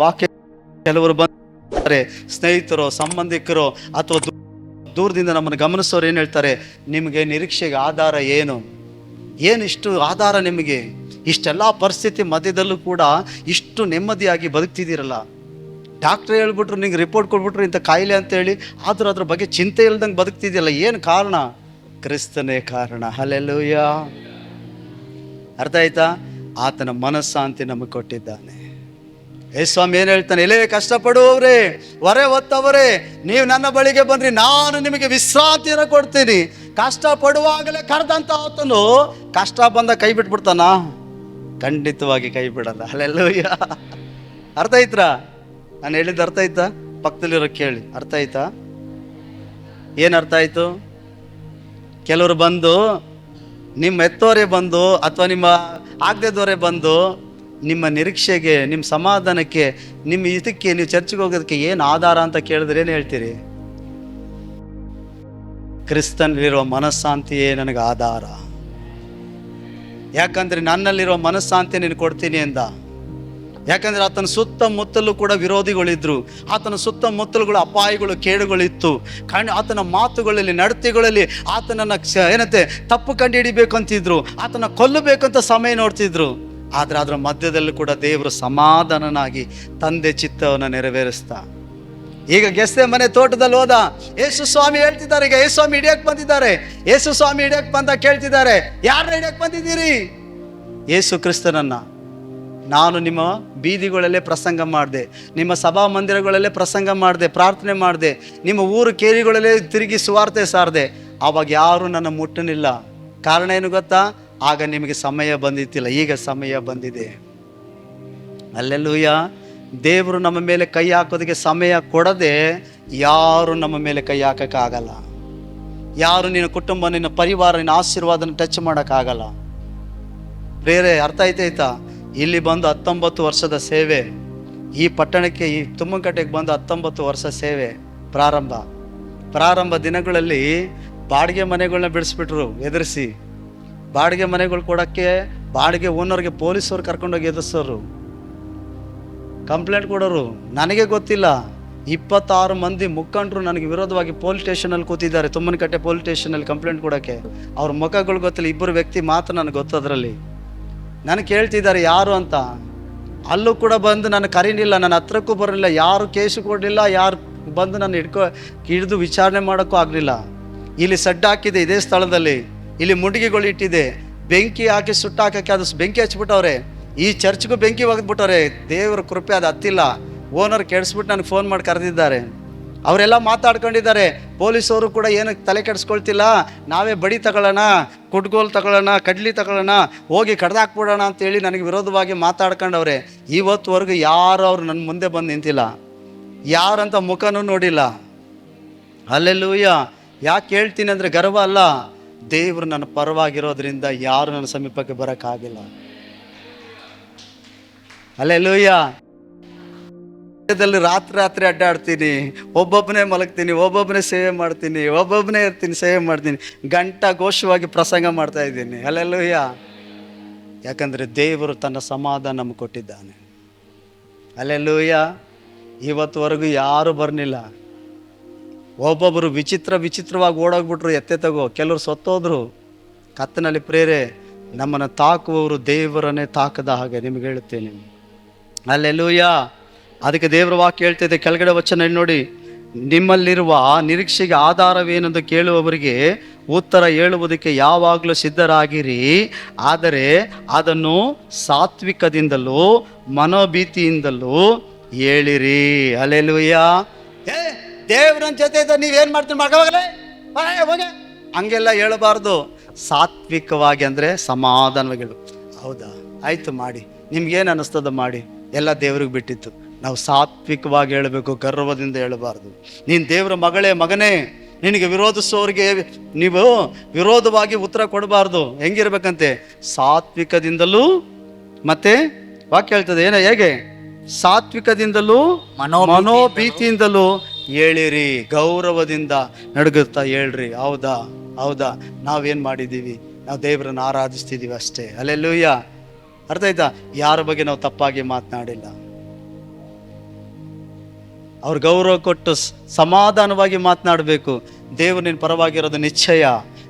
ವಾಕ್ಯ ಕೆಲವರು ಬಂದರೆ ಸ್ನೇಹಿತರು, ಸಂಬಂಧಿಕರು ಅಥವಾ ದೂರದಿಂದ ನಮ್ಮನ್ನು ಗಮನಿಸೋರು ಏನು ಹೇಳ್ತಾರೆ, ನಿಮಗೆ ನಿರೀಕ್ಷೆಗೆ ಆಧಾರ ಏನು ಇಷ್ಟು ಆಧಾರ ನಿಮಗೆ? ಇಷ್ಟೆಲ್ಲ ಪರಿಸ್ಥಿತಿ ಮಧ್ಯದಲ್ಲೂ ಕೂಡ ಇಷ್ಟು ನೆಮ್ಮದಿಯಾಗಿ ಬದುಕ್ತಿದ್ದೀರಲ್ಲ. ಡಾಕ್ಟ್ರ್ ಹೇಳ್ಬಿಟ್ರು, ನಿಂಗೆ ರಿಪೋರ್ಟ್ ಕೊಟ್ಬಿಟ್ರು ಇಂಥ ಕಾಯಿಲೆ ಅಂತೇಳಿ, ಆದರೂ ಅದ್ರ ಬಗ್ಗೆ ಚಿಂತೆ ಇಲ್ದಂಗೆ ಬದುಕ್ತಿದೆಯಲ್ಲ. ಏನು ಕಾರಣ? ಕ್ರಿಸ್ತನೇ ಕಾರಣ. ಹಲ್ಲೆಲೂಯಾ. ಅರ್ಥ ಆಯ್ತಾ? ಆತನ ಮನಸ್ಸಾಂತಿ ನಮಗೆ ಕೊಟ್ಟಿದ್ದಾನೆ. ಸ್ವಾಮಿ ಏನು ಹೇಳ್ತಾನೆ, ಎಲೇ ಕಷ್ಟಪಡುವವರೇ, ಹೊರೆ ಹೊತ್ತವರೇ, ನೀವು ನನ್ನ ಬಳಿಗೆ ಬಂದ್ರಿ, ನಾನು ನಿಮಗೆ ವಿಶ್ರಾಂತಿಯನ್ನು ಕೊಡ್ತೀನಿ. ಕಷ್ಟಪಡುವಾಗಲೇ ಕರೆದಂತ ಆತನು ಕಷ್ಟ ಬಂದ ಕೈ ಬಿಟ್ಬಿಡ್ತಾನ? ಖಂಡಿತವಾಗಿ ಕೈ ಬಿಡಲ್ಲ. ಹಲ್ಲೆಲೂಯಾ. ಅರ್ಥ ಆಯ್ತಾ? ನಾನು ಹೇಳಿದ್ದು ಅರ್ಥ ಆಯ್ತಾ? ಪಕ್ಕದಲ್ಲಿರೋ ಕೇಳಿ, ಅರ್ಥ ಆಯ್ತಾ? ಏನು ಅರ್ಥ ಆಯ್ತು? ಕೆಲವರು ಬಂದು ನಿಮ್ಮ ಎತ್ತೋರೆ ಬಂದು ಅಥವಾ ನಿಮ್ಮ ಆಗದೇದವರೇ ಬಂದು ನಿಮ್ಮ ನಿರೀಕ್ಷೆಗೆ, ನಿಮ್ಮ ಸಮಾಧಾನಕ್ಕೆ, ನಿಮ್ಮ ಇದಕ್ಕೆ, ನೀವು ಚರ್ಚಿಗೆ ಹೋಗೋದಕ್ಕೆ ಏನು ಆಧಾರ ಅಂತ ಕೇಳಿದ್ರೆ ಏನು ಹೇಳ್ತೀರಿ? ಕ್ರಿಸ್ತನಲ್ಲಿರುವ ಮನಸ್ಸಾಂತಿಯೇ ನನಗೆ ಆಧಾರ. ಯಾಕಂದರೆ ನನ್ನಲ್ಲಿರುವ ಮನಸ್ಸಾಂತಿ ನೀನು ಕೊಡ್ತೀನಿ ಅಂದ. ಯಾಕಂದರೆ ಆತನ ಸುತ್ತಮುತ್ತಲೂ ಕೂಡ ವಿರೋಧಿಗಳಿದ್ರು, ಆತನ ಸುತ್ತಮುತ್ತಲುಗಳು ಅಪಾಯಗಳು, ಕೇಡುಗಳಿತ್ತು. ಆತನ ಮಾತುಗಳಲ್ಲಿ, ನಡತೆಗಳಲ್ಲಿ ಆತನನ್ನು ಏನಂತೆ ತಪ್ಪು ಕಂಡು ಹಿಡಿಬೇಕು ಅಂತಿದ್ರು, ಆತನ ಕೊಲ್ಲಬೇಕಂತ ಸಮಯ ನೋಡ್ತಿದ್ರು. ಆದರೆ ಅದರ ಮಧ್ಯದಲ್ಲೂ ಕೂಡ ದೇವರು ಸಮಾಧಾನನಾಗಿ ತಂದೆ ಚಿತ್ತವನ್ನು ನೆರವೇರಿಸ್ತಾ. ಈಗ ಗೆಸ್ಸೆಮನೆ ತೋಟದಲ್ಲಿ ಹೋದ, ಯೇಸು ಸ್ವಾಮಿ ಹೇಳ್ತಿದ್ದಾರೆ, ಈಗ ಯೇಸು ಸ್ವಾಮಿ ಹಿಡಿಯಕ್ಕೆ ಬಂದಿದ್ದಾರೆ. ಯೇಸು ಸ್ವಾಮಿ ಹಿಡಿಯಕ್ಕೆ ಬಂದ ಕೇಳ್ತಿದ್ದಾರೆ, ಯಾರನ್ನ ಹಿಡಿಯಕ್ಕೆ ಬಂದಿದ್ದೀರಿ? ಯೇಸು ಕ್ರಿಸ್ತನನ್ನ. ನಾನು ನಿಮ್ಮ ಬೀದಿಗಳಲ್ಲೇ ಪ್ರಸಂಗ ಮಾಡಿದೆ, ನಿಮ್ಮ ಸಭಾ ಮಂದಿರಗಳಲ್ಲೇ ಪ್ರಸಂಗ ಮಾಡಿದೆ, ಪ್ರಾರ್ಥನೆ ಮಾಡಿದೆ, ನಿಮ್ಮ ಊರು ಕೇರಿಗಳಲ್ಲೇ ತಿರುಗಿ ಸುವಾರ್ತೆ ಸಾರಿದೆ. ಆವಾಗ ಯಾರೂ ನನ್ನ ಮುಟ್ಟನಿಲ್ಲ. ಕಾರಣ ಏನು ಗೊತ್ತಾ? ಆಗ ನಿಮಗೆ ಸಮಯ ಬಂದಿತ್ತಿಲ್ಲ, ಈಗ ಸಮಯ ಬಂದಿದೆ. ಹಲ್ಲೆಲೂಯಾ. ದೇವರು ನಮ್ಮ ಮೇಲೆ ಕೈ ಹಾಕೋದಕ್ಕೆ ಸಮಯ ಕೊಡದೆ ಯಾರು ನಮ್ಮ ಮೇಲೆ ಕೈ ಹಾಕೋಕ್ಕಾಗಲ್ಲ. ಯಾರು ನಿನ್ನ ಕುಟುಂಬ, ನಿನ್ನ ಪರಿವಾರ, ನಿನ್ನ ಆಶೀರ್ವಾದನ ಟಚ್ ಮಾಡೋಕ್ಕಾಗಲ್ಲ. ಬೇರೆ ಅರ್ಥ ಆಯ್ತಾ? ಇಲ್ಲಿ ಬಂದು 19 ವರ್ಷದ ಸೇವೆ, ಈ ಪಟ್ಟಣಕ್ಕೆ, ಈ ತುಮ್ಮಕಟ್ಟೆಗೆ ಬಂದು 19 ವರ್ಷ ಸೇವೆ. ಪ್ರಾರಂಭ ದಿನಗಳಲ್ಲಿ ಬಾಡಿಗೆ ಮನೆಗಳನ್ನ ಬಿಡಿಸ್ಬಿಟ್ರು ಎದುರಿಸಿ. ಬಾಡಿಗೆ ಮನೆಗಳು ಕೊಡೋಕ್ಕೆ ಬಾಡಿಗೆ ಓನರ್ಗೆ ಪೊಲೀಸವ್ರು ಕರ್ಕೊಂಡೋಗಿ ಎದುರಿಸೋರು, ಕಂಪ್ಲೇಂಟ್ ಕೊಡೋರು. ನನಗೆ ಗೊತ್ತಿಲ್ಲ, 26 ಮಂದಿ ಮುಖಂಡರು ನನಗೆ ವಿರೋಧವಾಗಿ ಪೊಲೀಸ್ ಸ್ಟೇಷನಲ್ಲಿ ಕೂತಿದ್ದಾರೆ, ತುಮ್ಮನಕಟ್ಟೆ ಪೊಲೀಸ್ ಸ್ಟೇಷನಲ್ಲಿ ಕಂಪ್ಲೇಂಟ್ ಕೊಡೋಕ್ಕೆ. ಅವ್ರ ಮುಖಗಳು ಗೊತ್ತಿಲ್ಲ, 2 ವ್ಯಕ್ತಿ ಮಾತ್ರ ನನಗೆ ಗೊತ್ತದ್ರಲ್ಲಿ. ನನಗೆ ಕೇಳ್ತಿದ್ದಾರೆ ಯಾರು ಅಂತ. ಅಲ್ಲೂ ಕೂಡ ಬಂದು ನಾನು ಕರೀನಿಲ್ಲ, ನನ್ನ ಹತ್ರಕ್ಕೂ ಬರಲಿಲ್ಲ, ಯಾರು ಕೇಸು ಕೊಡಲಿಲ್ಲ, ಯಾರು ಬಂದು ನಾನು ಹಿಡಿದು ವಿಚಾರಣೆ ಮಾಡೋಕ್ಕೂ ಆಗಲಿಲ್ಲ. ಇಲ್ಲಿ ಸಡ್ಡು ಹಾಕಿದೆ ಇದೇ ಸ್ಥಳದಲ್ಲಿ, ಇಲ್ಲಿ ಮುಂಡಿಗೆಗಳು ಇಟ್ಟಿದೆ, ಬೆಂಕಿ ಹಾಕಿ ಸುಟ್ಟಾಕಕ್ಕೆ ಅದು ಬೆಂಕಿ ಹಚ್ಬಿಟ್ಟವ್ರೆ. ಈ ಚರ್ಚ್ಗೂ ಬೆಂಕಿ ಒಗೆದ್ಬಿಟ್ಟವ್ರೆ. ದೇವರ ಕೃಪೆ ಅದು ಹತ್ತಿಲ್ಲ. ಓನರ್ ಕೆಡಿಸ್ಬಿಟ್ಟು ನನಗೆ ಫೋನ್ ಮಾಡಿ ಕರೆದಿದ್ದಾರೆ. ಅವರೆಲ್ಲ ಮಾತಾಡ್ಕೊಂಡಿದ್ದಾರೆ. ಪೊಲೀಸವರು ಕೂಡ ಏನಕ್ಕೆ ತಲೆ ಕೆಡಿಸ್ಕೊಳ್ತಿಲ್ಲ, ನಾವೇ ಬಡಿ ತಗೊಳ್ಳೋಣ, ಕುಟ್ಗೋಲ್ ತಗೊಳ್ಳೋಣ, ಕಡ್ಲಿ ತಗೊಳ್ಳೋಣ, ಹೋಗಿ ಕಡ್ದಾಕ್ಬಿಡೋಣ ಅಂತೇಳಿ ನನಗೆ ವಿರೋಧವಾಗಿ ಮಾತಾಡ್ಕೊಂಡವ್ರೆ. ಇವತ್ತುವರೆಗೂ ಯಾರು ಅವ್ರು ನನ್ನ ಮುಂದೆ ಬಂದು ನಿಂತಿಲ್ಲ, ಯಾರಂತ ಮುಖನೂ ನೋಡಿಲ್ಲ. ಹಲ್ಲೆಲೂಯಾ. ಯಾಕೆ ಹೇಳ್ತೀನಿ ಅಂದರೆ ಗರ್ವ ಅಲ್ಲ, ದೇವರು ನನ್ನ ಪರವಾಗಿರೋದ್ರಿಂದ ಯಾರು ನನ್ನ ಸಮೀಪಕ್ಕೆ ಬರೋಕ್ಕಾಗಿಲ್ಲ. ಹಲ್ಲೆಲೂಯಾ. ರಾತ್ರಿ ಅಡ್ಡಾಡ್ತೀನಿ, ಒಬ್ಬೊಬ್ಬನೇ ಮಲಗ್ತೀನಿ, ಒಬ್ಬೊಬ್ಬನೇ ಸೇವೆ ಮಾಡ್ತೀನಿ, ಒಬ್ಬೊಬ್ಬನೇ ಇರ್ತೀನಿ, ಸೇವೆ ಮಾಡ್ತೀನಿ, ಘೋಷವಾಗಿ ಪ್ರಸಂಗ ಮಾಡ್ತಾ ಇದ್ದೀನಿ. ಹಲ್ಲೆಲೂಯಾ. ಯಾಕಂದರೆ ದೇವರು ತನ್ನ ಸಮಾಧಾನ ನಮಗೆ ಕೊಟ್ಟಿದ್ದಾನೆ. ಹಲ್ಲೆಲೂಯಾ. ಇವತ್ತುವರೆಗೂ ಯಾರು ಬರಲಿಲ್ಲ. ಒಬ್ಬೊಬ್ಬರು ವಿಚಿತ್ರವಾಗಿ ಓಡೋಗ್ಬಿಟ್ರು, ಎತ್ತೆತಗೋ. ಕೆಲವರು ಸತ್ತೋದ್ರು. ಕತ್ತನಲ್ಲಿ ಪ್ರೇರೆ, ನಮ್ಮನ್ನು ತಾಕುವವರು ದೇವರನ್ನೇ ತಾಕದ ಹಾಗೆ ನಿಮಗೆ ಹೇಳುತ್ತೇನೆ. ಹಲ್ಲೆಲೂಯಾ. ಅದಕ್ಕೆ ದೇವರ ವಾಕ್ಯ ಹೇಳ್ತಿದೆ, ಕೆಳಗಡೆ ವಚನ ನೋಡಿ, ನಿಮ್ಮಲ್ಲಿರುವ ನಿರೀಕ್ಷೆಗೆ ಆಧಾರವೇನೆಂದು ಕೇಳುವವರಿಗೆ ಉತ್ತರ ಹೇಳುವುದಕ್ಕೆ ಯಾವಾಗಲೂ ಸಿದ್ಧರಾಗಿರಿ, ಆದರೆ ಅದನ್ನು ಸಾತ್ವಿಕದಿಂದಲೂ ಮನೋಭೀತಿಯಿಂದಲೂ ಹೇಳಿರಿ. ಹಲ್ಲೆಲೂಯಾ. ದೇವ್ರನ್ನ ಜೊತೆ ಇದ್ದ ನೀವೇನು ಮಾಡ್ತೀನಿ ಮಗವಾಗಲೇ ಹೋಗೆ ಹಂಗೆಲ್ಲ ಹೇಳಬಾರ್ದು. ಸಾತ್ವಿಕವಾಗಿ ಅಂದರೆ ಸಮಾಧಾನವಾಗಿ ಹೇಳು. ಹೌದಾ, ಆಯಿತು ಮಾಡಿ, ನಿಮ್ಗೇನು ಅನ್ನಿಸ್ತದ ಮಾಡಿ, ಎಲ್ಲ ದೇವ್ರಿಗೆ ಬಿಟ್ಟಿತ್ತು. ನಾವು ಸಾತ್ವಿಕವಾಗಿ ಹೇಳಬೇಕು, ಗರ್ವದಿಂದ ಹೇಳಬಾರ್ದು. ನೀನು ದೇವರ ಮಗನೇ, ನಿನಗೆ ವಿರೋಧಿಸೋರಿಗೆ ನೀವು ವಿರೋಧವಾಗಿ ಉತ್ತರ ಕೊಡಬಾರ್ದು. ಹೆಂಗಿರ್ಬೇಕಂತೆ? ಸಾತ್ವಿಕದಿಂದಲೂ, ಮತ್ತೆ ವಾಕ್ಯ ಹೇಳ್ತದೆ ಹೇಗೆ? ಸಾತ್ವಿಕದಿಂದಲೂ ಮನೋಭೀತಿಯಿಂದಲೂ ಹೇಳಿರಿ, ಗೌರವದಿಂದ ನಡುಗುತ್ತಾ ಹೇಳ್ರಿ. ಹೌದಾ ನಾವೇನು ಮಾಡಿದ್ದೀವಿ? ನಾವು ದೇವರನ್ನು ಆರಾಧಿಸ್ತಿದ್ದೀವಿ ಅಷ್ಟೇ. ಹಲ್ಲೆಲೂಯಾ. ಅರ್ಥ ಆಯ್ತಾ? ಯಾರ ಬಗ್ಗೆ ನಾವು ತಪ್ಪಾಗಿ ಮಾತನಾಡಿಲ್ಲ. ಅವ್ರ ಗೌರವ ಕೊಟ್ಟು ಸಮಾಧಾನವಾಗಿ ಮಾತನಾಡಬೇಕು. ದೇವರು ನಿನ್ನ ಪರವಾಗಿರೋದು ನಿಶ್ಚಯ,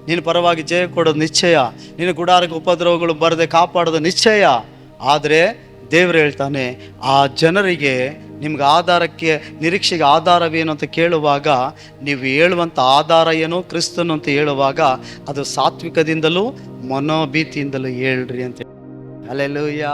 ನಿನ್ನ ಪರವಾಗಿ ಜಯ ಕೊಡೋದು ನಿಶ್ಚಯ, ನಿನ್ನ ಗುಡಾರಕ್ಕೆ ಉಪದ್ರವಗಳು ಬರದೆ ಕಾಪಾಡೋದು ನಿಶ್ಚಯ. ಆದರೆ ದೇವರು ಹೇಳ್ತಾನೆ, ಆ ಜನರಿಗೆ ನಿಮ್ಗೆ ಆಧಾರಕ್ಕೆ ನಿರೀಕ್ಷೆಗೆ ಆಧಾರವೇನು ಅಂತ ಕೇಳುವಾಗ, ನೀವು ಹೇಳುವಂಥ ಆಧಾರ ಏನು ಕ್ರಿಸ್ತನು ಅಂತ ಹೇಳುವಾಗ, ಅದು ಸಾತ್ವಿಕದಿಂದಲೂ ಮನೋಭೀತಿಯಿಂದಲೂ ಹೇಳ್ರಿ ಅಂತ. ಹಲ್ಲೆಲೂಯಾ.